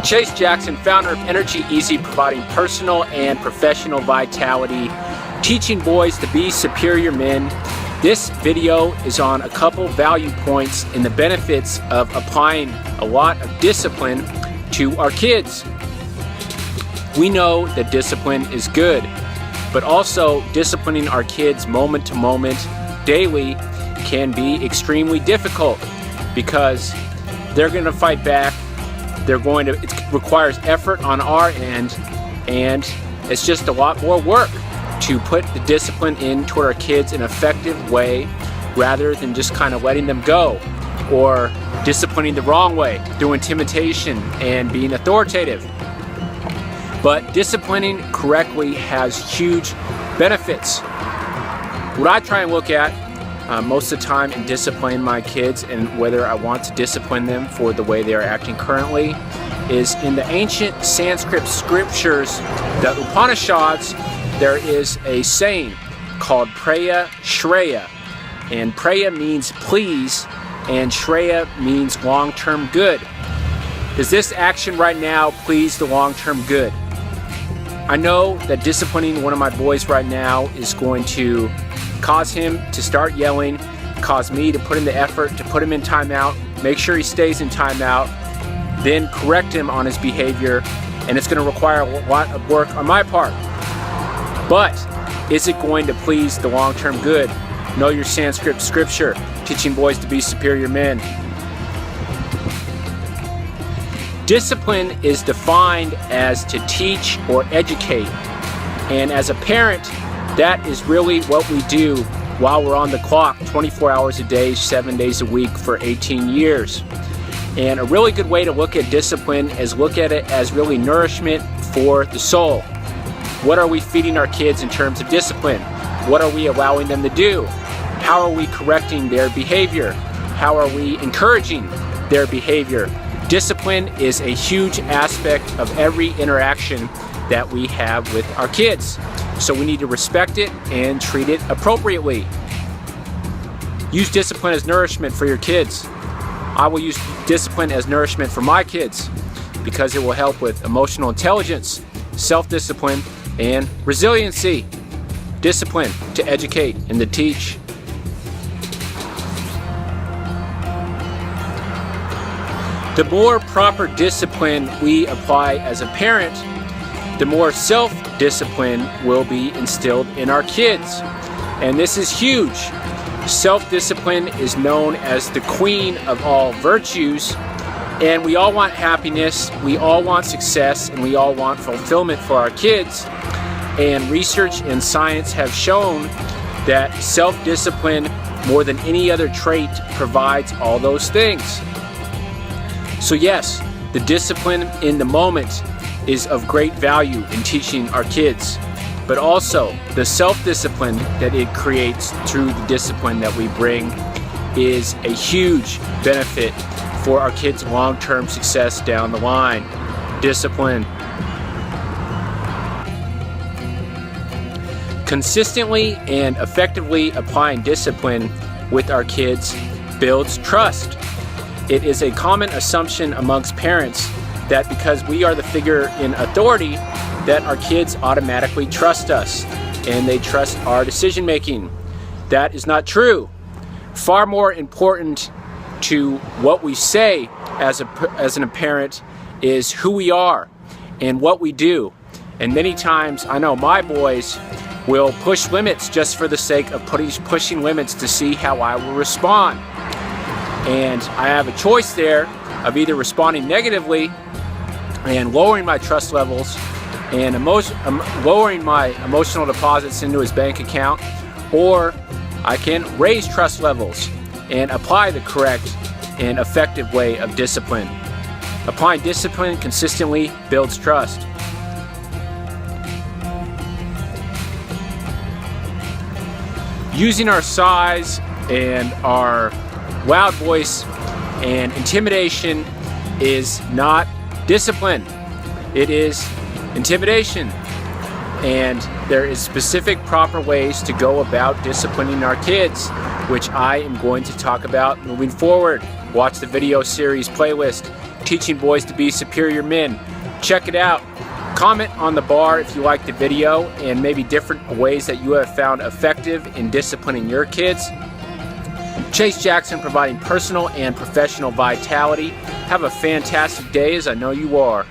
Chase Jackson, founder of Energy Easy, providing personal and professional vitality, teaching boys to be superior men. This video is on a couple value points in the benefits of applying a lot of discipline to our kids. We know that discipline is good, but also disciplining our kids moment to moment, daily, can be extremely difficult because they're going to fight back. It requires effort on our end, and it's just a lot more work to put the discipline in toward our kids in an effective way rather than just kind of letting them go or disciplining the wrong way through intimidation and being authoritative. But disciplining correctly has huge benefits. What I try and look at most of the time in disciplining my kids and whether I want to discipline them for the way they are acting currently is in the ancient Sanskrit scriptures, the Upanishads, there is a saying called Praya Shreya. And Praya means please, and Shreya means long-term good. Does this action right now please the long-term good? I know that disciplining one of my boys right now is going to cause him to start yelling, cause me to put in the effort to put him in timeout, make sure he stays in timeout, then correct him on his behavior, and it's going to require a lot of work on my part. But is it going to please the long-term good? Know your Sanskrit scripture, teaching boys to be superior men. Discipline is defined as to teach or educate, and as a parent, that is really what we do while we're on the clock 24 hours a day, 7 days a week for 18 years. And a really good way to look at discipline is look at it as really nourishment for the soul. What are we feeding our kids in terms of discipline? What are we allowing them to do? How are we correcting their behavior? How are we encouraging their behavior? Discipline is a huge aspect of every interaction that we have with our kids. So we need to respect it and treat it appropriately. Use discipline as nourishment for your kids. I will use discipline as nourishment for my kids because it will help with emotional intelligence, self-discipline, and resiliency. Discipline to educate and to teach. The more proper discipline we apply as a parent, the more self-discipline will be instilled in our kids. And this is huge. Self-discipline is known as the queen of all virtues, and we all want happiness, we all want success, and we all want fulfillment for our kids. And research and science have shown that self-discipline, more than any other trait, provides all those things. So yes, the discipline in the moment is of great value in teaching our kids, but also the self-discipline that it creates through the discipline that we bring is a huge benefit for our kids' long-term success down the line. Discipline. Consistently and effectively applying discipline with our kids builds trust. It is a common assumption amongst parents that because we are the figure in authority, that our kids automatically trust us and they trust our decision making. That is not true. Far more important to what we say as a parent is who we are and what we do. And many times I know my boys will push limits just for the sake of pushing limits to see how I will respond. And I have a choice there of either responding negatively and lowering my trust levels and lowering my emotional deposits into his bank account, or I can raise trust levels and apply the correct and effective way of discipline. Applying discipline consistently builds trust. Using our size and our loud voice and intimidation is not discipline. It is intimidation. And there is specific proper ways to go about disciplining our kids, which I am going to talk about moving forward. Watch the video series playlist teaching boys to be superior men. Check it out. Comment on the bar if you liked the video and maybe different ways that you have found effective in disciplining your kids. Chase Jackson, providing personal and professional vitality. Have a fantastic day, as I know you are.